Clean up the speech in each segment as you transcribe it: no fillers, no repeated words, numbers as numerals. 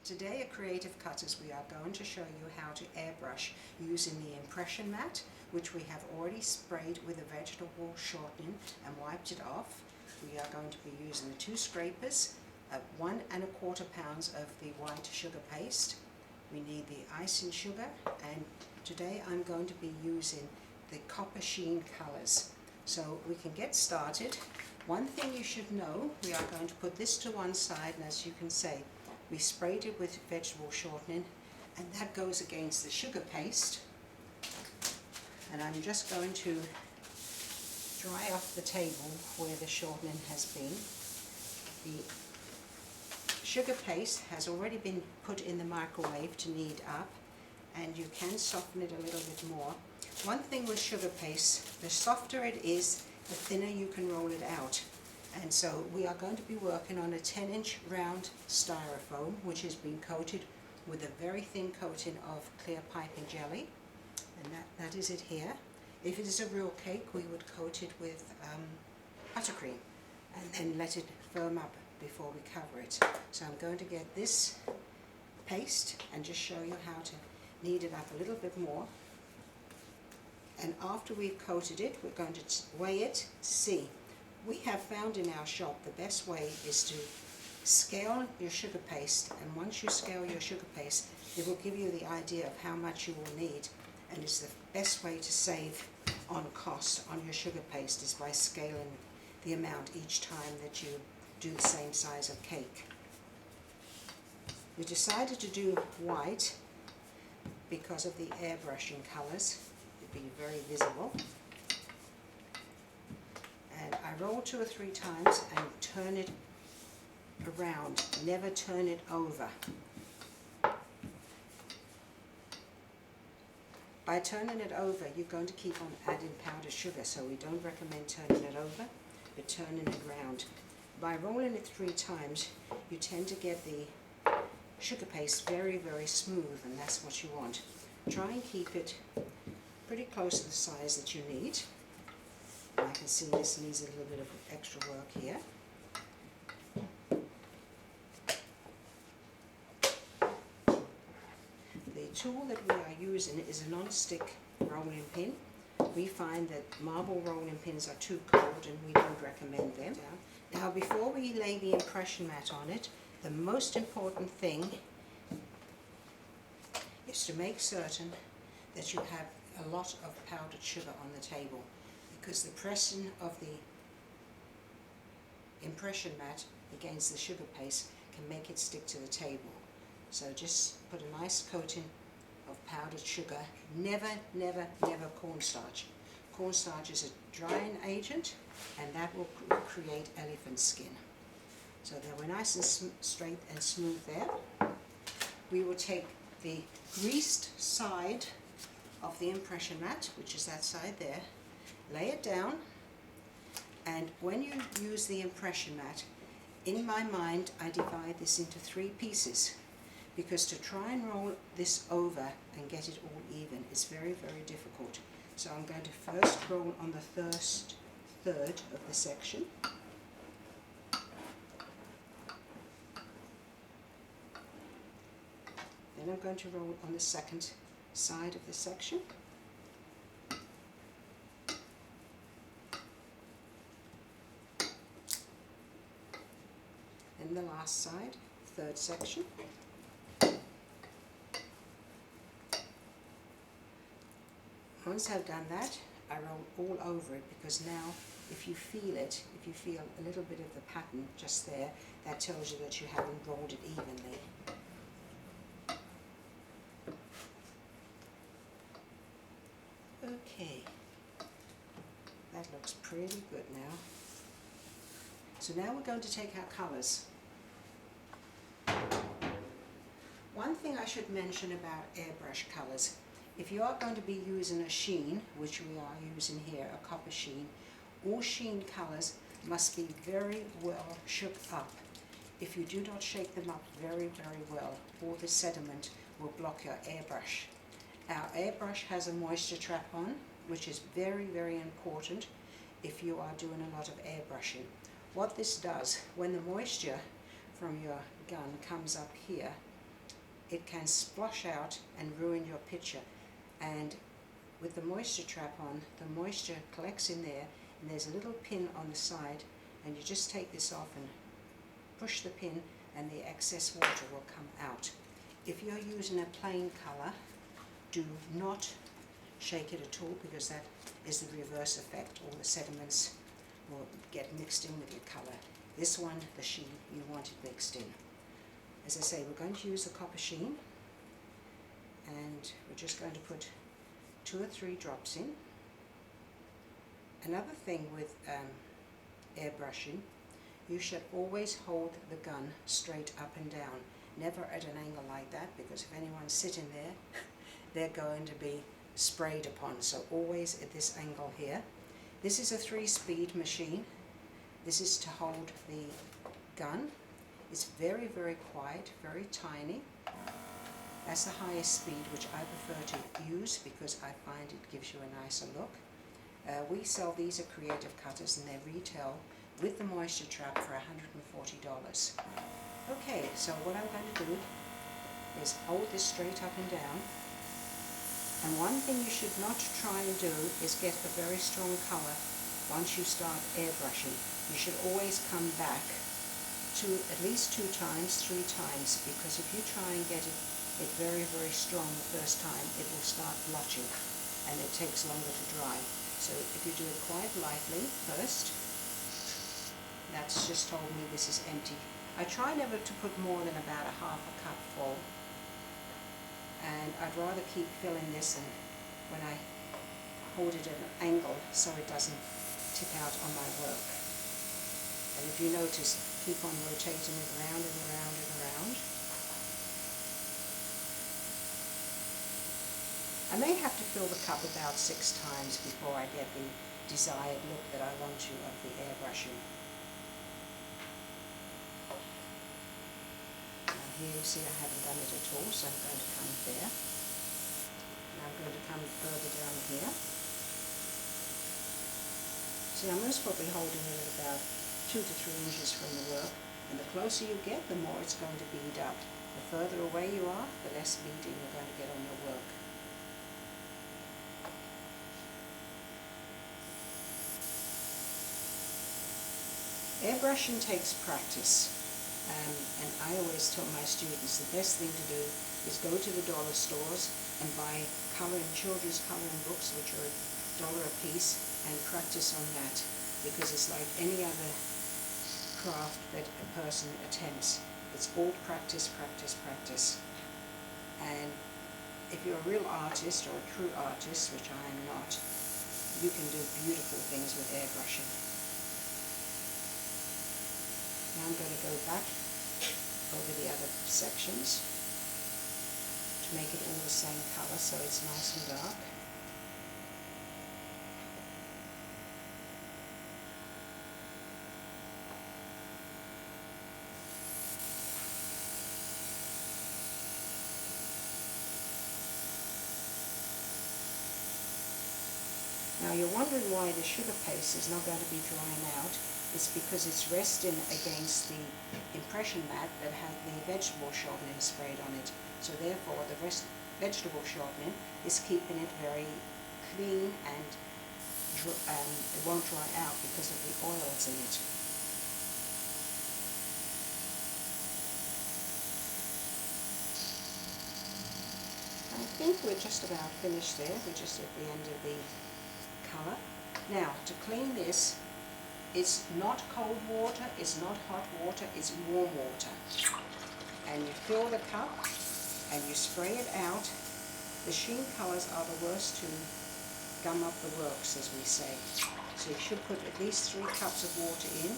Today at Creative Cutters we are going to show you how to airbrush using the impression mat, which we have already sprayed with a vegetable shortening and wiped it off. We are going to be using the 2 scrapers, 1 1/4 pounds of the white sugar paste. We need the icing sugar, and today I'm going to be using the copper sheen colours. So we can get started. One thing you should know, we are going to put this to one side, and as you can see, we sprayed it with vegetable shortening, and that goes against the sugar paste. And I'm just going to dry off the table where the shortening has been. The sugar paste has already been put in the microwave to knead up, and you can soften it a little bit more. One thing with sugar paste, the softer it is, the thinner you can roll it out. And so we are going to be working on a 10-inch round styrofoam, which has been coated with a very thin coating of clear piping jelly, and that is it here. If it is a real cake, we would coat it with buttercream and then let it firm up before we cover it. So I'm going to get this paste and just show you how to knead it up a little bit more. And after we've coated it, we're going to weigh it, see. We have found in our shop the best way is to scale your sugar paste, and once you scale your sugar paste, it will give you the idea of how much you will need, and it's the best way to save on cost on your sugar paste is by scaling the amount each time that you do the same size of cake. We decided to do white because of the airbrushing colours. It'd be very visible. And I roll 2 or 3 times and turn it around, never turn it over. By turning it over, you're going to keep on adding powdered sugar, so we don't recommend turning it over, but turning it around. By rolling it 3 times, you tend to get the sugar paste very, very smooth, and that's what you want. Try and keep it pretty close to the size that you need. I can see this needs a little bit of extra work here. The tool that we are using is a non-stick rolling pin. We find that marble rolling pins are too cold and we don't recommend them. Now before we lay the impression mat on it, the most important thing is to make certain that you have a lot of powdered sugar on the table, because the pressing of the impression mat against the sugar paste can make it stick to the table. So just put a nice coating of powdered sugar. Never, never, never cornstarch. Cornstarch is a drying agent, and that will create elephant skin. So they were nice and straight and smooth there. We will take the greased side of the impression mat, which is that side there, lay it down, and when you use the impression mat, in my mind I divide this into 3 pieces, because to try and roll this over and get it all even is very, very difficult. So I'm going to first roll on the first third of the section, then I'm going to roll on the second side of the section, and the last side, third section. Once I've done that, I roll all over it, because now if you feel it, if you feel a little bit of the pattern just there, that tells you that you haven't rolled it evenly. Okay, that looks pretty good now. So now we're going to take our colours. One thing I should mention about airbrush colours, if you are going to be using a sheen, which we are using here, a copper sheen, all sheen colours must be very well shook up. If you do not shake them up very, very well, all the sediment will block your airbrush. Our airbrush has a moisture trap on, which is very, very important if you are doing a lot of airbrushing. What this does, when the moisture from your gun comes up here, it can splosh out and ruin your picture. And with the moisture trap on, the moisture collects in there, and there's a little pin on the side, and you just take this off and push the pin and the excess water will come out. If you're using a plain colour, do not shake it at all, because that is the reverse effect. All the sediments will get mixed in with your colour. This one, the sheen, you want it mixed in. As I say, we're going to use the copper sheen, and we're just going to put 2 or 3 drops in. Another thing with airbrushing, you should always hold the gun straight up and down, never at an angle like that, because if anyone's sitting there, they're going to be sprayed upon. So always at this angle here. This is a 3-speed machine. This is to hold the gun. It's very, very quiet, very tiny. That's the highest speed, which I prefer to use because I find it gives you a nicer look. We sell these at Creative Cutters, and they retail with the moisture trap for $140. Okay, so what I'm going to do is hold this straight up and down. And one thing you should not try and do is get a very strong colour once you start airbrushing. You should always come back to at least 2 times, 3 times, because if you try and get it very, very strong the first time, it will start blotching and it takes longer to dry. So if you do it quite lightly first, that's just told me this is empty. I try never to put more than about a half a cup full, and I'd rather keep filling this and when I hold it at an angle so it doesn't tip out on my work. And if you notice, keep on rotating it around and around and around. I may have to fill the cup about 6 times before I get the desired look that I want to of the airbrushing. Now here you see I haven't done it at all, so I'm going to come there. And I'm going to come further down here. See, I'm most probably holding it at about 2 to 3 inches from the work, and the closer you get, the more it's going to bead up. The further away you are, the less beading you're going to get on your work. Airbrushing takes practice, and I always tell my students the best thing to do is go to the dollar stores and buy children's colouring books, which are $1 a piece, and practice on that, because it's like any other craft that a person attempts. It's all practice, practice, practice. And if you're a real artist or a true artist, which I am not, you can do beautiful things with airbrushing. Now I'm going to go back over the other sections to make it all the same colour so it's nice and dark. Now you're wondering why the sugar paste is not going to be drying out. It's because it's resting against the impression mat that has the vegetable shortening sprayed on it. So therefore the vegetable shortening is keeping it very clean, and it won't dry out because of the oils in it. I think we're just about finished there. We're just at the end of the colour. Now to clean this, it's not cold water, it's not hot water, it's warm water. And you fill the cup and you spray it out. The sheen colours are the worst to gum up the works, as we say. So you should put at least 3 cups of water in,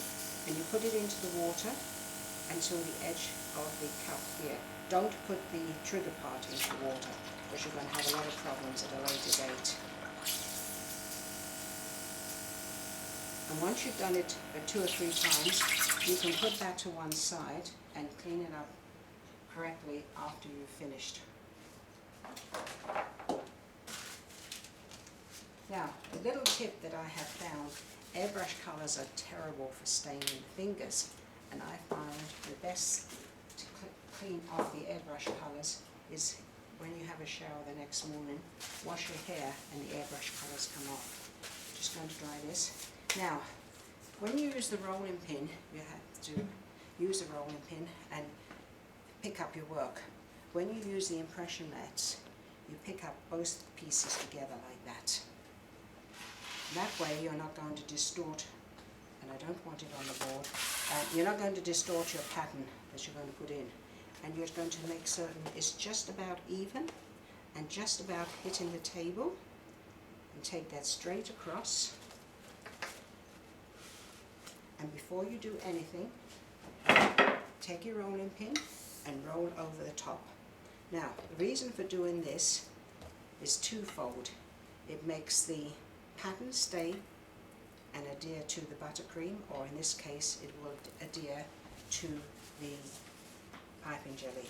and you put it into the water until the edge of the cup here. Don't put the trigger part into the water, because you're going to have a lot of problems at a later date. And once you've done it 2 or 3 times, you can put that to one side and clean it up correctly after you've finished. Now, a little tip that I have found, airbrush colours are terrible for staining the fingers, and I find the best to clean off the airbrush colours is when you have a shower the next morning, wash your hair and the airbrush colours come off. Just going to dry this. Now, when you use the rolling pin, you have to use the rolling pin and pick up your work. When you use the impression mats, you pick up both pieces together like that. That way you're not going to distort, and I don't want it on the board, you're not going to distort your pattern that you're going to put in. And you're going to make certain it's just about even and just about hitting the table, and take that straight across. And before you do anything, take your rolling pin and roll over the top. Now, the reason for doing this is twofold. It makes the pattern stay and adhere to the buttercream, or in this case it will adhere to the piping jelly.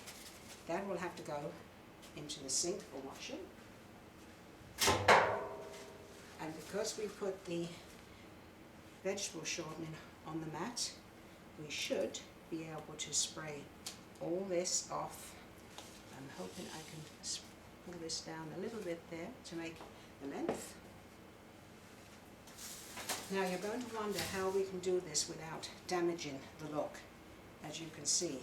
That will have to go into the sink for washing. And because we put the vegetable shortening on the mat, we should be able to spray all this off. I'm hoping I can pull this down a little bit there to make the length. Now you're going to wonder how we can do this without damaging the look. As you can see,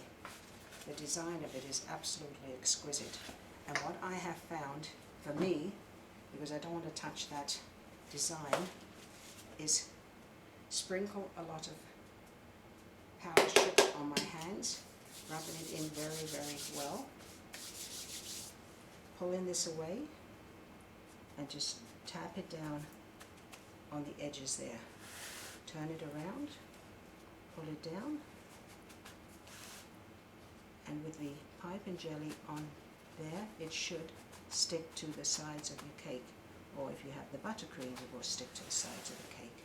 the design of it is absolutely exquisite. And what I have found for me, because I don't want to touch that design, is sprinkle a lot of powdered sugar on my hands, rubbing it in very, very well. Pulling this away and just tap it down on the edges there. Turn it around, pull it down, and with the piping jelly on there, it should stick to the sides of your cake, or if you have the buttercream, it will stick to the sides of the cake.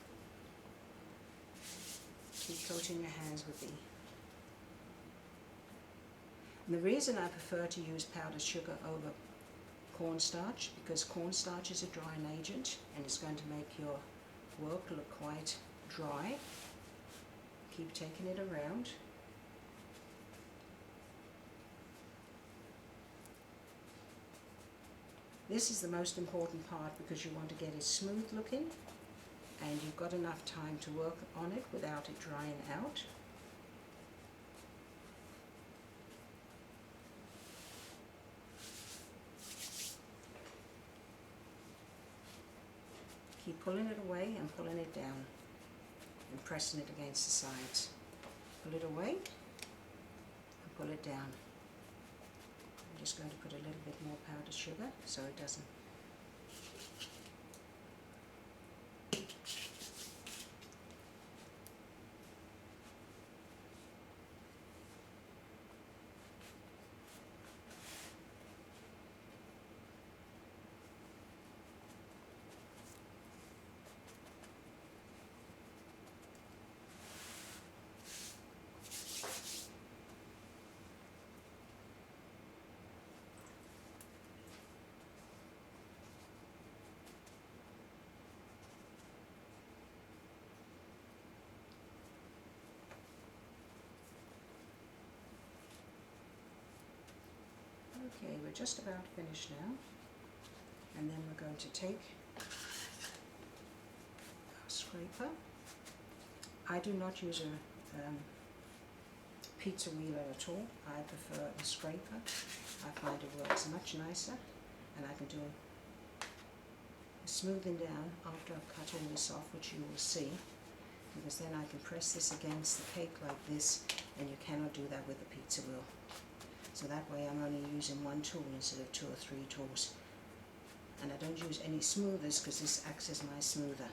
Keep coating your hands with the... And the reason I prefer to use powdered sugar over cornstarch, because cornstarch is a drying agent and it's going to make your work look quite dry. Keep taking it around. This is the most important part, because you want to get it smooth looking and you've got enough time to work on it without it drying out. Keep pulling it away and pulling it down and pressing it against the sides. Pull it away and pull it down. I'm just going to put a little bit more powdered sugar so it doesn't. Okay, we're just about finished now, and then we're going to take a scraper. I do not use a pizza wheeler at all. I prefer a scraper. I find it works much nicer, and I can do a smoothing down after I've cut all this off, which you will see, because then I can press this against the cake like this, and you cannot do that with the pizza wheel. So that way I'm only using one tool instead of 2 or 3 tools. And I don't use any smoothers because this acts as my smoother.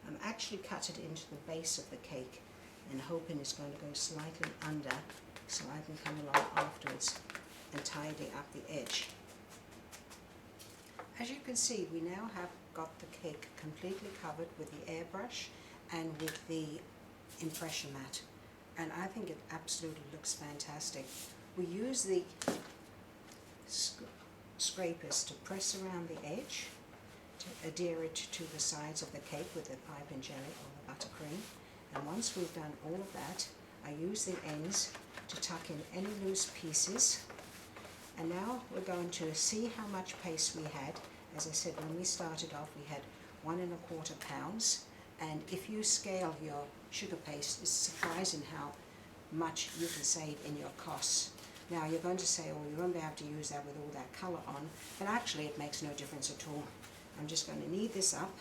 I'm actually cut it into the base of the cake and hoping it's going to go slightly under so I can come along afterwards and tidy up the edge. As you can see, we now have got the cake completely covered with the airbrush and with the impression mat, and I think it absolutely looks fantastic. We use the scrapers to press around the edge to adhere it to the sides of the cake with the piping jelly or the buttercream. And once we've done all of that, I use the ends to tuck in any loose pieces. And now we're going to see how much paste we had. As I said, when we started off, we had 1 1/4 pounds. And if you scale your sugar paste, it's surprising how much you can save in your costs. Now you're going to say, oh, you won't be able to use that with all that colour on, but actually it makes no difference at all. I'm just going to knead this up,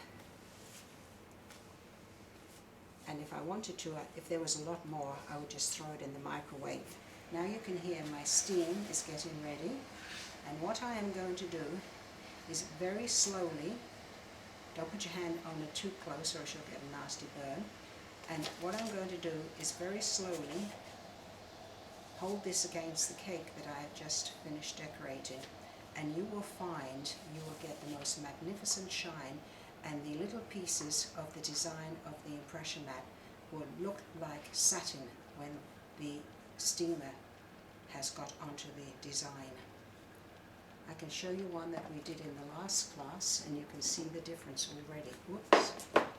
and if I wanted to, if there was a lot more, I would just throw it in the microwave. Now you can hear my steam is getting ready, and what I am going to do is very slowly, don't put your hand on it too close or you'll get a nasty burn, and what I'm going to do is very slowly hold this against the cake that I have just finished decorating, and you will find you will get the most magnificent shine, and the little pieces of the design of the impression mat will look like satin when the steamer has got onto the design. I can show you one that we did in the last class, and you can see the difference already. Whoops,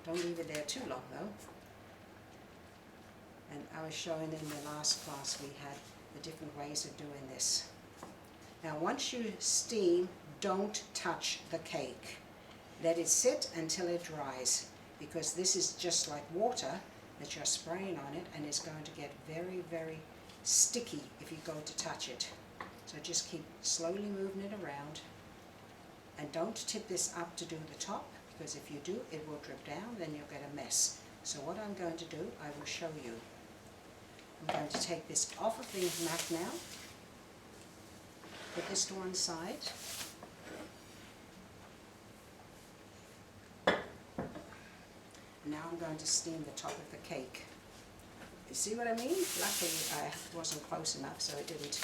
don't leave it there too long though. And I was showing in the last class we had the different ways of doing this. Now once you steam, don't touch the cake. Let it sit until it dries, because this is just like water that you're spraying on it, and it's going to get very, very sticky if you go to touch it. So just keep slowly moving it around, and don't tip this up to do the top, because if you do, it will drip down, then you'll get a mess. So what I'm going to do, I will show you. I'm going to take this off of the mat now, put this to one side, now I'm going to steam the top of the cake. You see what I mean? Luckily I wasn't close enough so it didn't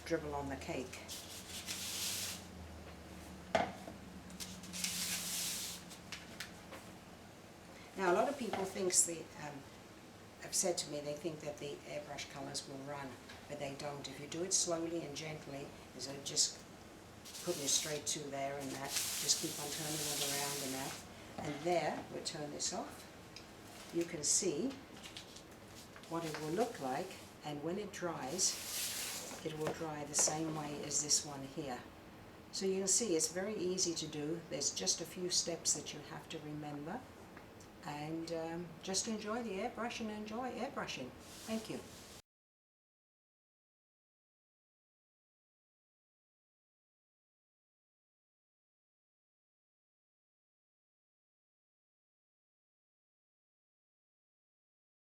dribble on the cake. Now a lot of people have said to me they think that the airbrush colours will run, but they don't. If you do it slowly and gently, instead of just putting it straight to there and that, just keep on turning it around and that. And there, we'll turn this off, you can see what it will look like, and when it dries, it will dry the same way as this one here. So you can see it's very easy to do. There's just a few steps that you have to remember. And just enjoy the airbrush and enjoy airbrushing. Thank you.